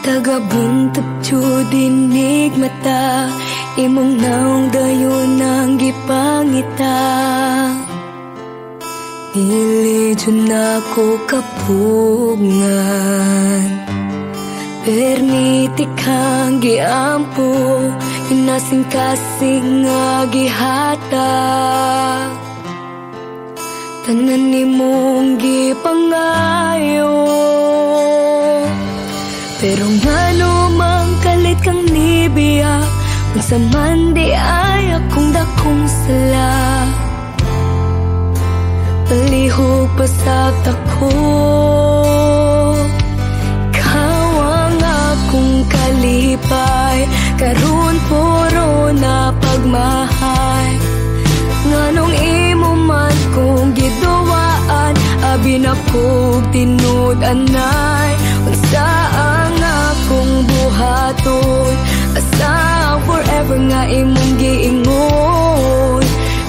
Tagabuntap dinig mata, imong naong dayon ang gipangita. Dili dyan ako kapugngan, permiti kang giampo, inasing-kasing nga gihata. Tanan nimong gipangayo, pero ngano mang kalit kang nibiya, unsa man di ay akong dakong sala. Palihog pasat ako, ikaw ang akong kalipay, karon puro na pagmahay. Nganong imo man kong giduwaan, abi na kog tinud anay. Unsa ang akong buhaton, asa forever nga imong giingon.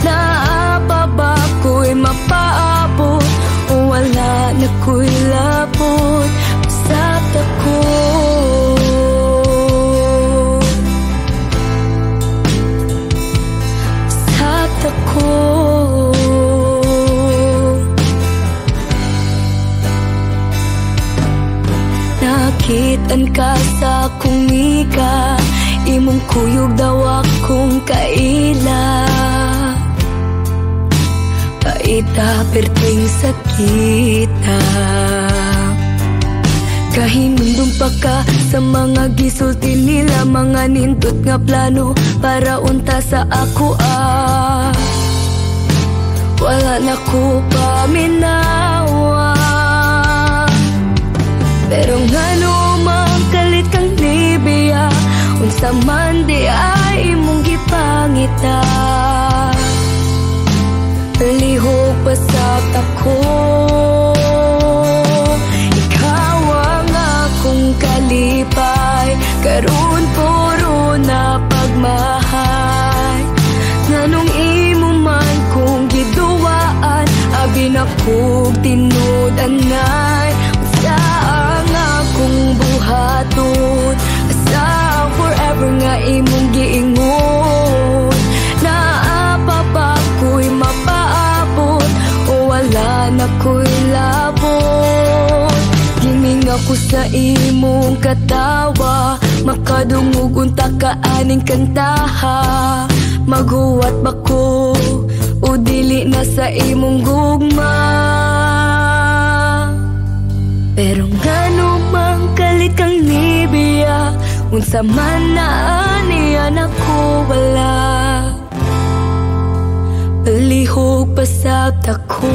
Naapa ba ko'y mapaabot, o wala na ko'y lapot. Pasat ako, pasat ako. Nakitaan ka sa akong mika, imong kuyog daw akong kaila. Paita perting sakita, kahinundong pa ka sa mga gisulti nila, mga nindot nga plano para unta sa ako wala na ko paminawa. Pero ngano mang kalit kang nibiya, unsa man di ay imong gipangita. Palihog pasat ako, ikaw ang akong kalipay, karon puro na pagmahay. Nganong imo man kong giduwaan, abi na kog tinud anay. Unsa ang akong buhaton, asa forever nga imong giingon. Naapa ba ko'y mapaabot, o wala na ko'y labot. Giming ako sa imong katawa, makadungog unta ka aning kantaha. Maghuwat ba ko, o dili na sa imong gugma. Pero ngano mang kalit kang nibiya, unsa man na aniyan ako wala. Palihog pasat ako.